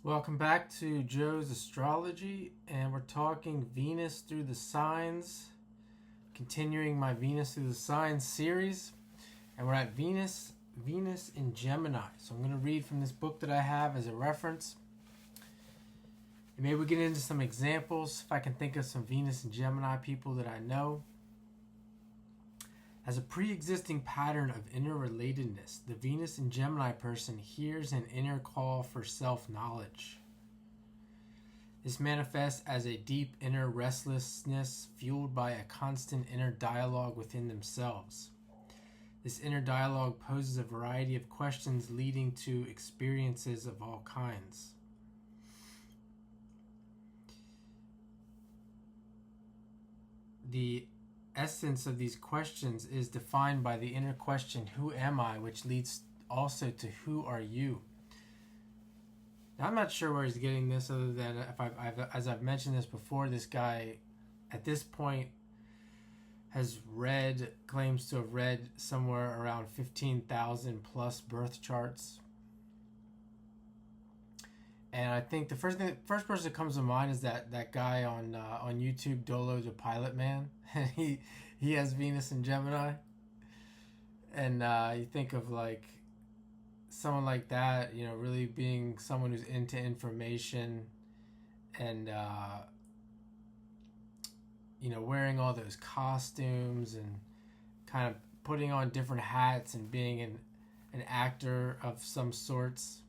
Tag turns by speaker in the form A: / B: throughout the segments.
A: Welcome back to Joe's Astrology, and we're talking Venus through the signs, continuing my Venus through the signs series, and we're at Venus in Gemini. So I'm going to read from this book that I have as a reference. And maybe we get into some examples if I can think of some Venus and Gemini people that I know. As a pre-existing pattern of interrelatedness, the Venus and Gemini person hears an inner call for self-knowledge. This manifests as a deep inner restlessness fueled by a constant inner dialogue within themselves. This inner dialogue poses a variety of questions leading to experiences of all kinds. The essence of these questions is defined by the inner question, who am I, which leads also to who are you. Now, I'm not sure where he's getting this, other than as I've mentioned this before, this guy at this point claims to have read somewhere around 15,000 plus birth charts. And I think the first person that comes to mind is that guy on YouTube, Dolo the Pilot Man. he has Venus and Gemini, and you think of like someone like that, really being someone who's into information, and wearing all those costumes and kind of putting on different hats and being an actor of some sorts.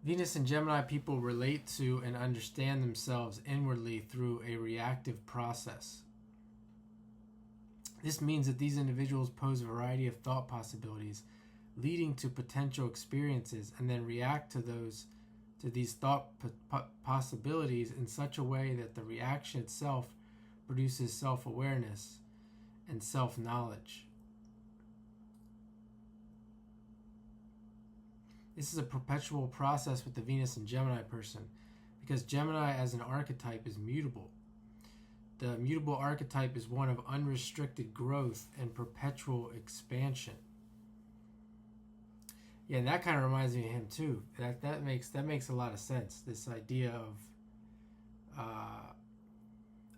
A: Venus and Gemini people relate to and understand themselves inwardly through a reactive process. This means that these individuals pose a variety of thought possibilities, leading to potential experiences, and then react to these thought possibilities in such a way that the reaction itself produces self-awareness and self-knowledge. This is a perpetual process with the Venus and Gemini person, because Gemini as an archetype is mutable. The mutable archetype is one of unrestricted growth and perpetual expansion. Yeah, and that kind of reminds me of him too. That makes a lot of sense. This idea of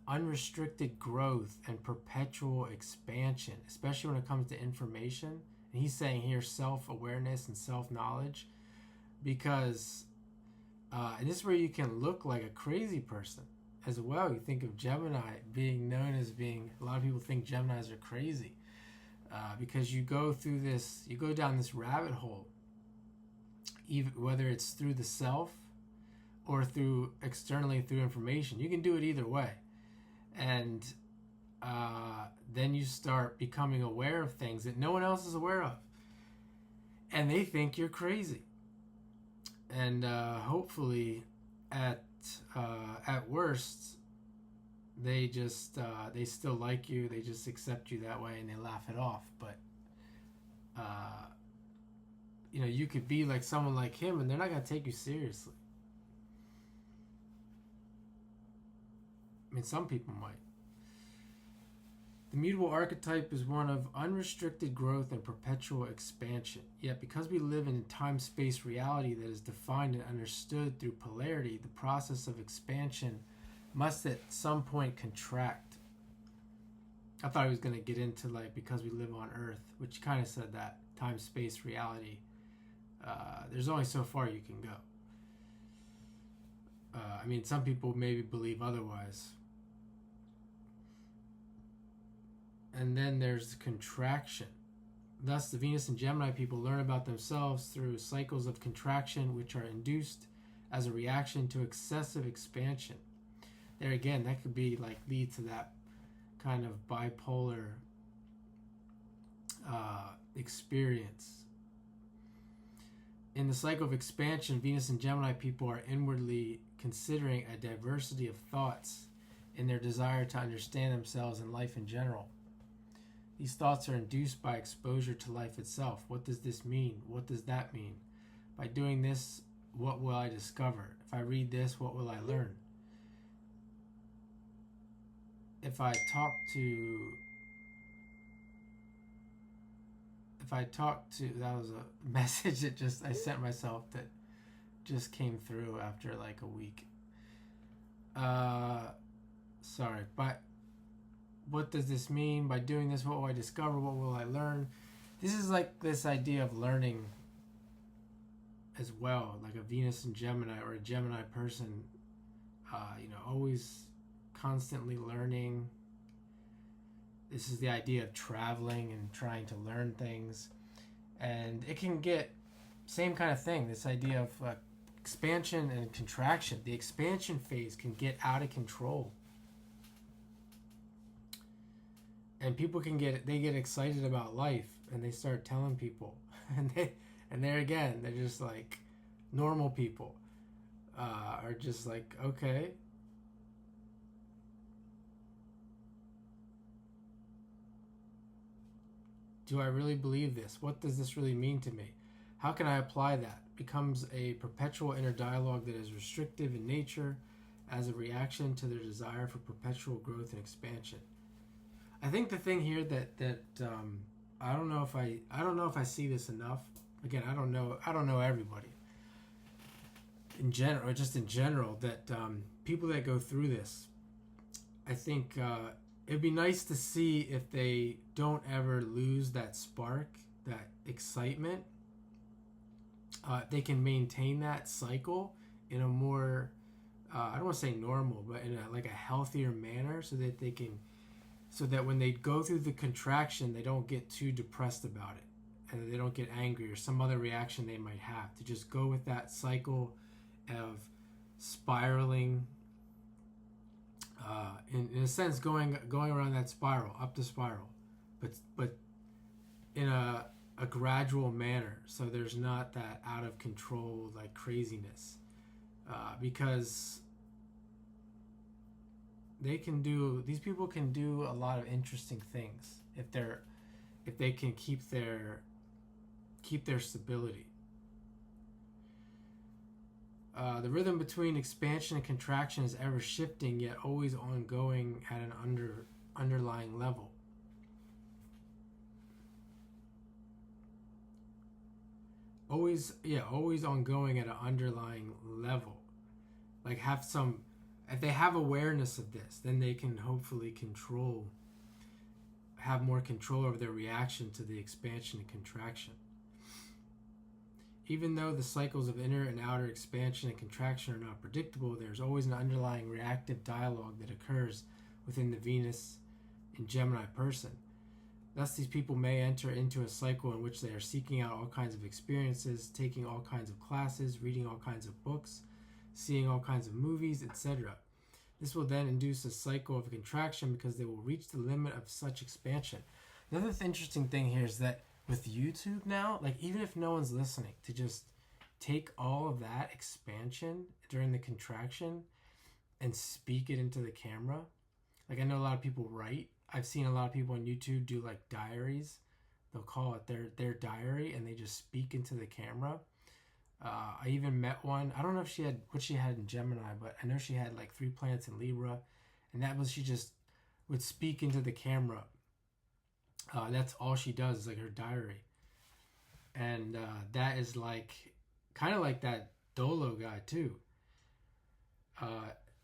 A: unrestricted growth and perpetual expansion, especially when it comes to information. And he's saying here self-awareness and self-knowledge, because and this is where you can look like a crazy person as well. You think of Gemini being known as being, a lot of people think Geminis are crazy because you go down this rabbit hole, even whether it's through the self or through externally through information. You can do it either way, and then you start becoming aware of things that no one else is aware of, and they think you're crazy. And hopefully, at worst, they just they still like you. They just accept you that way, and they laugh it off. But you could be like someone like him, and they're not gonna take you seriously. I mean, some people might. The mutable archetype is one of unrestricted growth and perpetual expansion. Yet, because we live in a time-space reality that is defined and understood through polarity, the process of expansion must at some point contract. I thought he was going to get into because we live on Earth, which kind of said that time-space reality. There's only so far you can go. I mean, some people maybe believe otherwise. And then there's contraction. Thus, the Venus and Gemini people learn about themselves through cycles of contraction, which are induced as a reaction to excessive expansion. There again, that could be lead to that kind of bipolar experience. In the cycle of expansion, Venus and Gemini people are inwardly considering a diversity of thoughts in their desire to understand themselves and life in general. These thoughts are induced by exposure to life itself. What does this mean? What does that mean? By doing this, what will I discover? If I read this, what will I learn? If I talk to, that was a message that I sent myself, that just came through after like a week. Sorry, but what does this mean? By doing this, what will I discover? What will I learn? This is like this idea of learning as well, like a Venus and Gemini or a Gemini person, always constantly learning. This is the idea of traveling and trying to learn things. And it can get same kind of thing, this idea of expansion and contraction. The expansion phase can get out of control. And people they get excited about life and they start telling people. And there again, they're just like normal people are just like, okay. Do I really believe this? What does this really mean to me? How can I apply that? Becomes a perpetual inner dialogue that is restrictive in nature as a reaction to their desire for perpetual growth and expansion. I think the thing here that I don't know if I see this enough. Again, I don't know everybody. In general, that people that go through this, I think it'd be nice to see if they don't ever lose that spark, that excitement. They can maintain that cycle in a more, I don't want to say normal, but in a healthier manner, so that when they go through the contraction, they don't get too depressed about it, and they don't get angry or some other reaction they might have. To just go with that cycle of spiraling, in a sense, going around that spiral, up the spiral, but in a gradual manner, so there's not that out of control like craziness, because these people can do a lot of interesting things if they can keep their stability. The rhythm between expansion and contraction is ever shifting, yet always ongoing at an underlying level. Always ongoing at an underlying level. Like if they have awareness of this, then they can hopefully have more control over their reaction to the expansion and contraction. Even though the cycles of inner and outer expansion and contraction are not predictable, there's always an underlying reactive dialogue that occurs within the Venus and Gemini person. Thus, these people may enter into a cycle in which they are seeking out all kinds of experiences, taking all kinds of classes, reading all kinds of books, seeing all kinds of movies, etc. This will then induce a cycle of contraction because they will reach the limit of such expansion. Another interesting thing here is that with YouTube now, like even if no one's listening, to just take all of that expansion during the contraction and speak it into the camera. Like I know a lot of people write. I've seen a lot of people on YouTube do like diaries. They'll call it their diary and they just speak into the camera. I even met one. I don't know if what she had in Gemini, but I know she had like 3 planets in Libra, and that was she just would speak into the camera. That's all she does is like her diary, and that is like kind of like that Dolo guy too.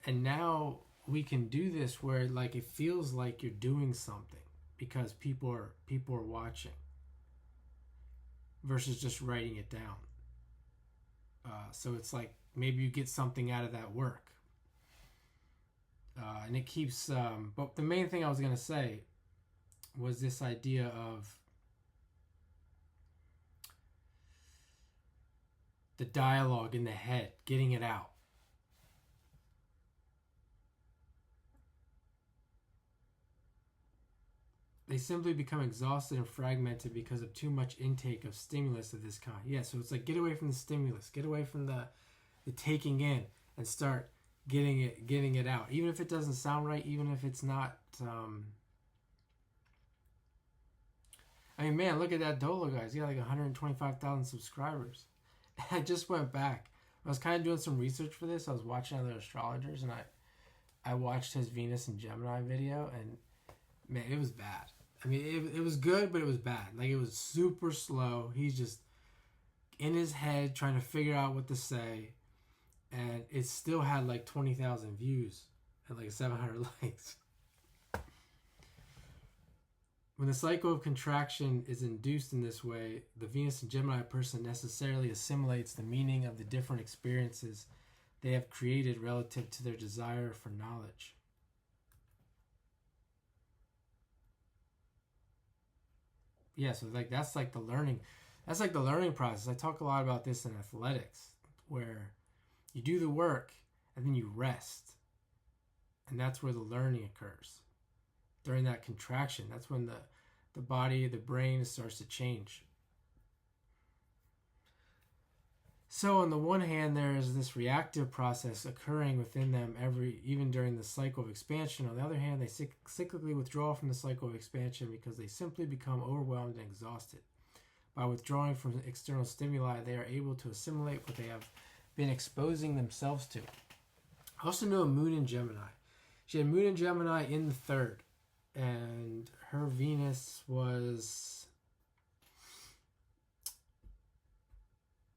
A: And now we can do this where like it feels like you're doing something because people are watching versus just writing it down. So it's like maybe you get something out of that work, and it keeps. But the main thing I was gonna say was this idea of the dialogue in the head, getting it out. They simply become exhausted and fragmented because of too much intake of stimulus of this kind. Yeah, so it's like get away from the stimulus, get away from the taking in, and start getting it out. Even if it doesn't sound right, even if it's not. I mean, man, look at that Dolo guy. He's got like 125,000 subscribers. I just went back. I was kind of doing some research for this. I was watching other astrologers, and I watched his Venus and Gemini video, and man, it was bad. I mean, it was good, but it was bad. Like, it was super slow. He's just in his head trying to figure out what to say, and it still had like 20,000 views and like 700 likes. When the cycle of contraction is induced in this way, the Venus and Gemini person necessarily assimilates the meaning of the different experiences they have created relative to their desire for knowledge. Yeah, so like that's like the learning process. I talk a lot about this in athletics, where you do the work and then you rest. And that's where the learning occurs. During that contraction, that's when the body, the brain starts to change. So on the one hand, there is this reactive process occurring within them even during the cycle of expansion. On the other hand, they cyclically withdraw from the cycle of expansion because they simply become overwhelmed and exhausted. By withdrawing from external stimuli, they are able to assimilate what they have been exposing themselves to. I also know a moon in Gemini. She had moon in Gemini in the third, and her Venus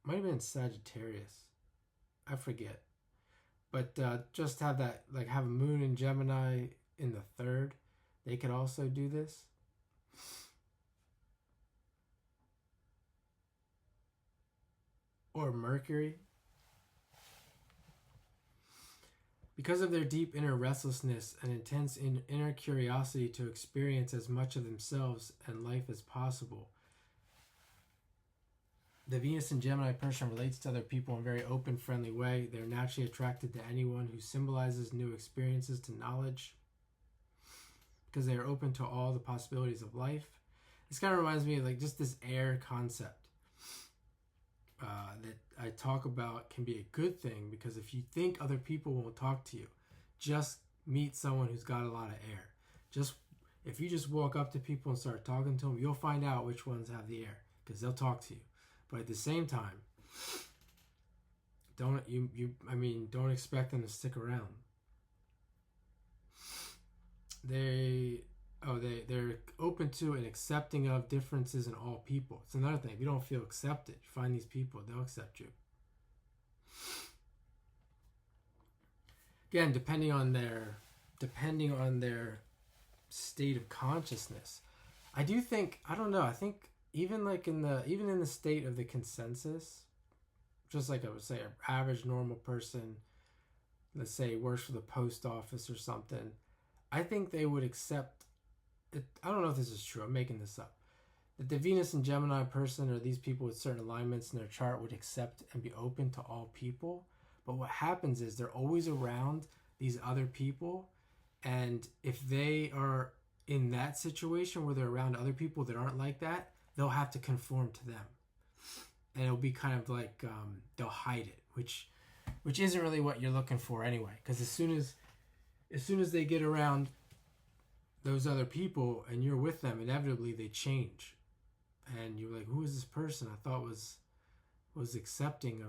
A: might have been Sagittarius. I forget. But just have that, like have a moon in Gemini in the third. They could also do this. Or Mercury. Because of their deep inner restlessness and intense inner curiosity to experience as much of themselves and life as possible, the Venus and Gemini person relates to other people in a very open, friendly way. They're naturally attracted to anyone who symbolizes new experiences to knowledge because they are open to all the possibilities of life. This kind of reminds me of like just this air concept that I talk about can be a good thing, because if you think other people won't talk to you, just meet someone who's got a lot of air. If you just walk up to people and start talking to them, you'll find out which ones have the air, because they'll talk to you. But at the same time, don't expect them to stick around. They're open to and accepting of differences in all people. It's another thing. If you don't feel accepted, you find these people, they'll accept you. Again, depending on their state of consciousness. I think even in the state of the consensus, just like I would say, an average normal person, let's say works for the post office or something, I think they would accept it. I don't know if this is true, I'm making this up, that the Venus and Gemini person, or these people with certain alignments in their chart, would accept and be open to all people. But what happens is they're always around these other people, and if they are in that situation where they're around other people that aren't like that, they'll have to conform to them, and it'll be kind of like they'll hide it, which isn't really what you're looking for anyway. Because as soon as they get around those other people and you're with them, inevitably they change, and you're like, who is this person I thought was accepting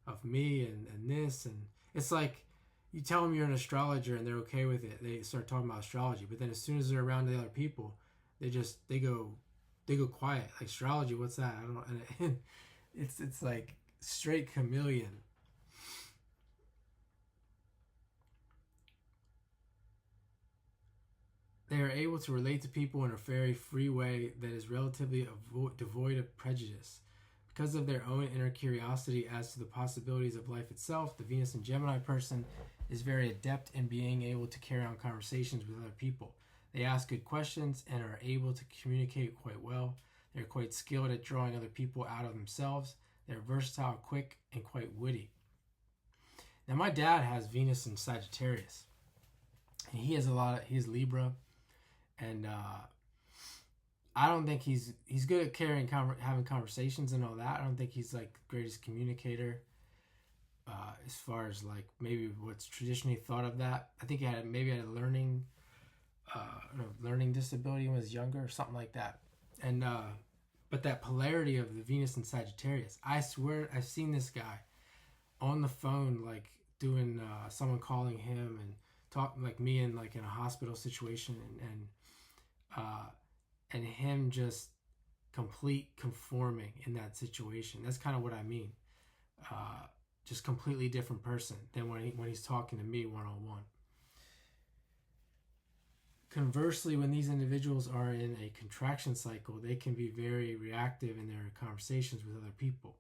A: of me and this? And it's like you tell them you're an astrologer and they're okay with it. They start talking about astrology, but then as soon as they're around the other people, they go quiet. Like, astrology, what's that? I don't know. And it's like straight chameleon. They are able to relate to people in a very free way that is relatively devoid of prejudice. Because of their own inner curiosity as to the possibilities of life itself, the Venus and Gemini person is very adept in being able to carry on conversations with other people. They ask good questions and are able to communicate quite well. They're quite skilled at drawing other people out of themselves. They're versatile, quick, and quite witty. Now, my dad has Venus in Sagittarius, and he has Libra, and I don't think he's good at having conversations and all that. I don't think he's like the greatest communicator as far as like maybe what's traditionally thought of that. I think he had a learning disability when he was younger or something like that. And but that polarity of the Venus and Sagittarius, I swear I've seen this guy on the phone, like doing someone calling him and talking like me in like in a hospital situation, and him just complete conforming in that situation. That's kind of what I mean. Just completely different person than when he's talking to me one-on-one. Conversely, when these individuals are in a contraction cycle, they can be very reactive in their conversations with other people.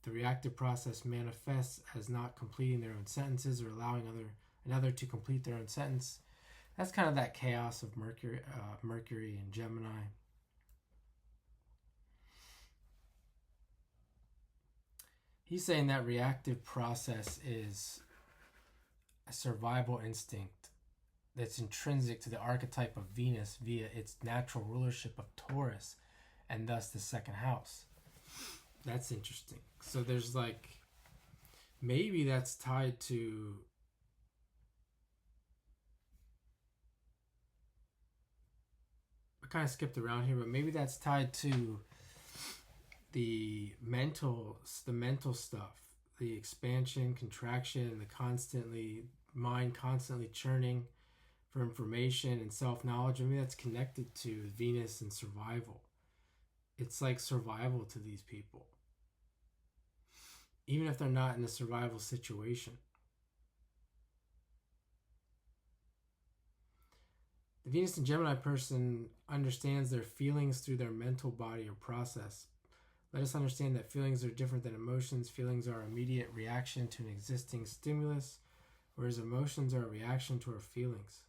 A: The reactive process manifests as not completing their own sentences or allowing another to complete their own sentence. That's kind of that chaos of Mercury and Gemini. He's saying that reactive process is a survival instinct that's intrinsic to the archetype of Venus via its natural rulership of Taurus and thus the second house. That's interesting. So there's like, maybe that's tied to I kind of skipped around here, but maybe that's tied to the mental stuff, the expansion, contraction, the mind constantly churning for information and self-knowledge. Maybe that's connected to Venus and survival. It's like survival to these people, even if they're not in a survival situation. The Venus and Gemini person understands their feelings through their mental body or process. Let us understand that feelings are different than emotions. Feelings are immediate reaction to an existing stimulus, whereas emotions are a reaction to our feelings.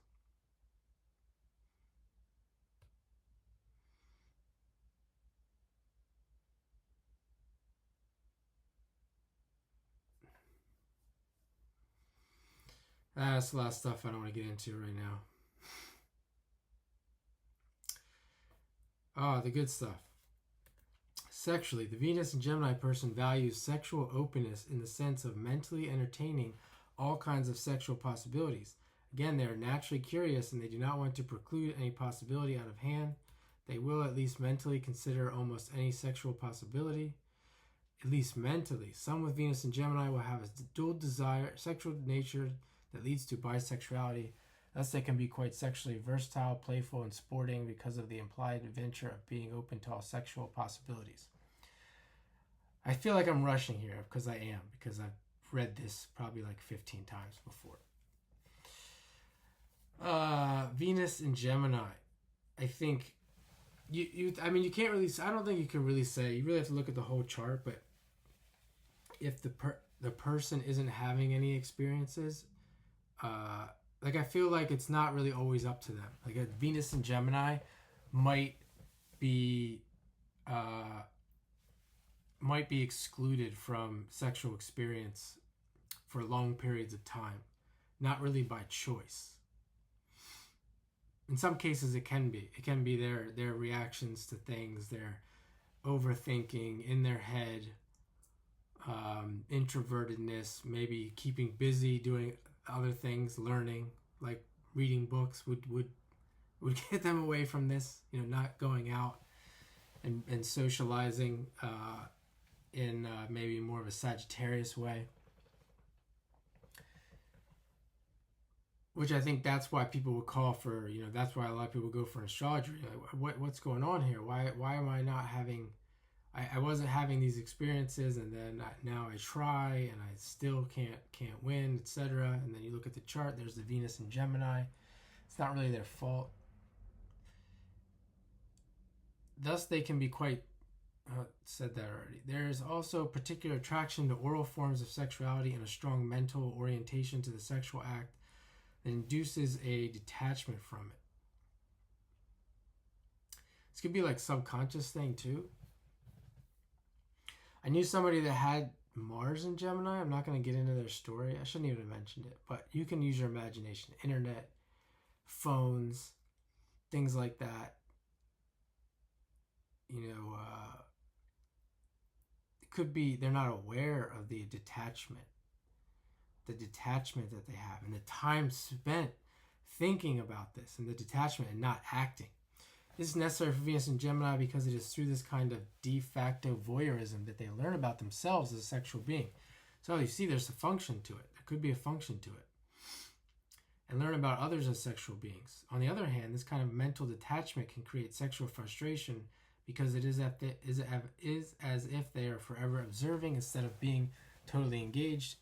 A: That's a lot of stuff I don't want to get into right now. The good stuff. Sexually, the Venus and Gemini person values sexual openness in the sense of mentally entertaining all kinds of sexual possibilities. Again, they are naturally curious and they do not want to preclude any possibility out of hand. They will at least mentally consider almost any sexual possibility. At least mentally. Some with Venus and Gemini will have a dual desire, sexual nature that leads to bisexuality. Thus, they can be quite sexually versatile, playful, and sporting because of the implied adventure of being open to all sexual possibilities. I feel like I'm rushing here because I am, because I've read this probably like 15 times before. Venus and Gemini. I think you can't really, I don't think you can really say, you really have to look at the whole chart, but if the person isn't having any experiences, like I feel like it's not really always up to them. Like a Venus and Gemini might be excluded from sexual experience for long periods of time, not really by choice. In some cases, it can be. It can be their reactions to things, their overthinking in their head, introvertedness, maybe keeping busy doing other things, learning, like reading books would get them away from this, not going out and socializing in maybe more of a Sagittarius way, which I think that's why people would call for, that's why a lot of people go for astrology. Like, what's going on here? Why am I not having, I wasn't having these experiences, and then now I try and I still can't win, etc. And then you look at the chart, there's the Venus and Gemini. It's not really their fault. Thus, they can be quite, said that already. There is also particular attraction to oral forms of sexuality and a strong mental orientation to the sexual act that induces a detachment from it. This could be like subconscious thing too. I knew somebody that had Mars in Gemini. I'm not going to get into their story. I shouldn't even have mentioned it, but you can use your imagination. Internet, phones, things like that. It could be they're not aware of the detachment that they have, and the time spent thinking about this, and the detachment and not acting. This is necessary for Venus and Gemini because it is through this kind of de facto voyeurism that they learn about themselves as a sexual being. So you see there's a function to it. There could be a function to it. And learn about others as sexual beings. On the other hand, this kind of mental detachment can create sexual frustration because it is as if they are forever observing instead of being totally engaged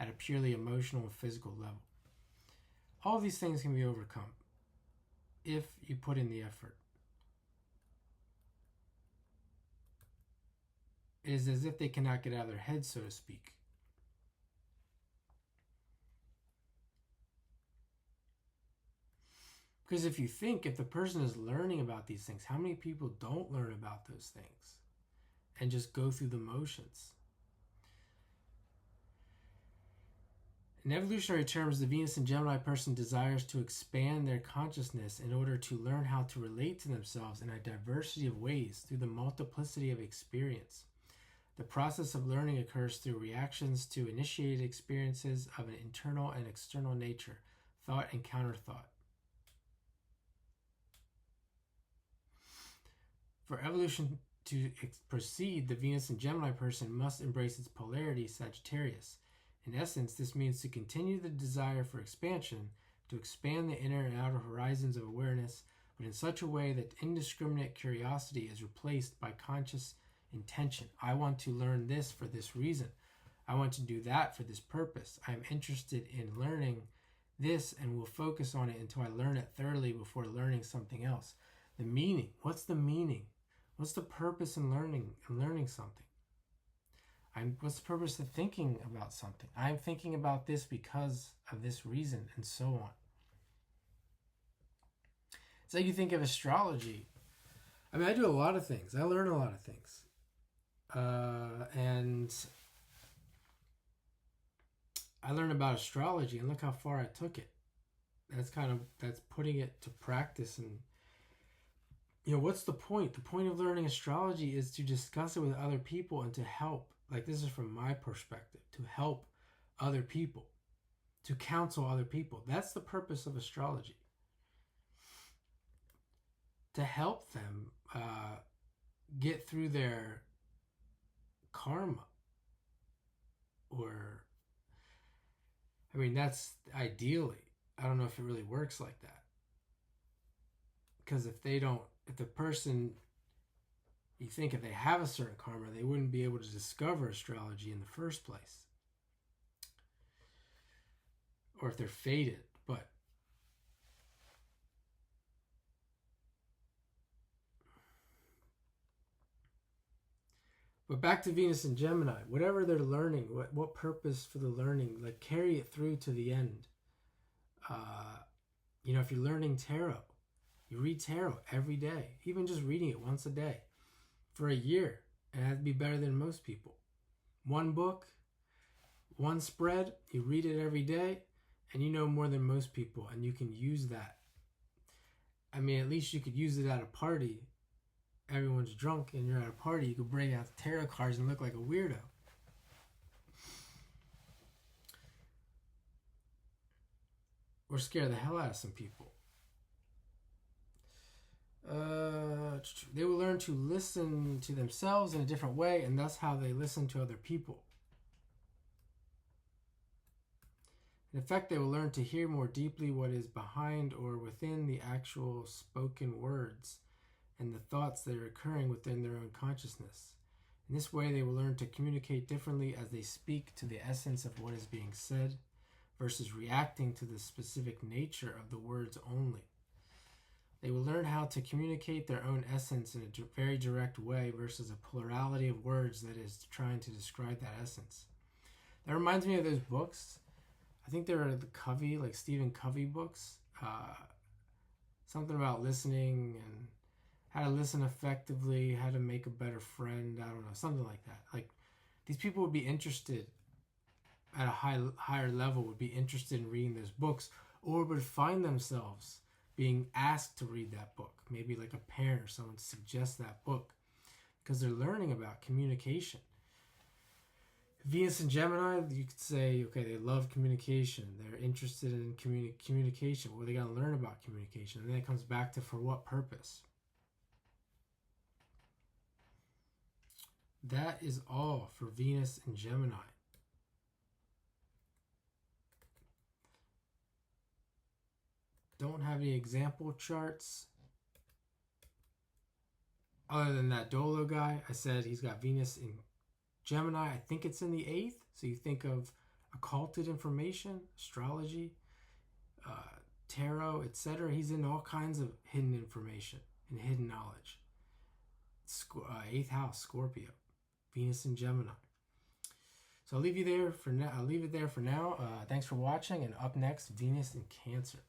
A: at a purely emotional and physical level. All these things can be overcome if you put in the effort. It is as if they cannot get out of their head, so to speak. Because if the person is learning about these things, how many people don't learn about those things and just go through the motions? In evolutionary terms, the Venus and Gemini person desires to expand their consciousness in order to learn how to relate to themselves in a diversity of ways through the multiplicity of experience. The process of learning occurs through reactions to initiated experiences of an internal and external nature, thought and counter-thought. For evolution to proceed, the Venus and Gemini person must embrace its polarity, Sagittarius. In essence, this means to continue the desire for expansion, to expand the inner and outer horizons of awareness, but in such a way that indiscriminate curiosity is replaced by conscious intention. I want to learn this for this reason. I want to do that for this purpose. I am interested in learning this and will focus on it until I learn it thoroughly before learning something else. The meaning. What's the meaning? What's the purpose in learning something? What's the purpose of thinking about something? I'm thinking about this because of this reason, and so on. It's like you think of astrology. I mean, I do a lot of things. I learn a lot of things. And I learned about astrology, and look how far I took it. That's putting it to practice. And what's the point? The point of learning astrology is to discuss it with other people and to help. Like, this is from my perspective, to help other people, to counsel other people. That's the purpose of astrology. To help them get through their karma. That's ideally. I don't know if it really works like that. Because if the person, you think if they have a certain karma, they wouldn't be able to discover astrology in the first place. Or if they're fated. But back to Venus and Gemini. Whatever they're learning, what purpose for the learning, like carry it through to the end. If you're learning tarot, you read tarot every day, even just reading it once a day for a year, and it has to be better than most people. One book, one spread, you read it every day, and you know more than most people, and you can use that. At least you could use it at a party. Everyone's drunk and you're at a party, you could bring out the tarot cards and look like a weirdo. Or scare the hell out of some people. They will learn to listen to themselves in a different way, and that's how they listen to other people. In effect, they will learn to hear more deeply what is behind or within the actual spoken words and the thoughts that are occurring within their own consciousness. In this way, they will learn to communicate differently as they speak to the essence of what is being said versus reacting to the specific nature of the words only. They will learn how to communicate their own essence in a very direct way versus a plurality of words that is trying to describe that essence. That reminds me of those books. I think they were the Covey, like Stephen Covey books. Something about listening and how to listen effectively, how to make a better friend. I don't know, something like that. Like, these people would be interested at a higher level, would be interested in reading those books, or would find themselves being asked to read that book. Maybe like a parent or someone suggests that book because they're learning about communication. Venus and Gemini, you could say, okay, they love communication. They're interested in communication. Well, they got to learn about communication. And then it comes back to for what purpose. That is all for Venus and Gemini. Don't have any example charts. Other than that Dolo guy, I said he's got Venus in Gemini. I think it's in the 8th. So you think of occulted information, astrology, tarot, etc. He's in all kinds of hidden information and hidden knowledge. 8th house, Scorpio, Venus in Gemini. So I'll leave you there for now. I'll leave it there for now. Thanks for watching. And up next, Venus in Cancer.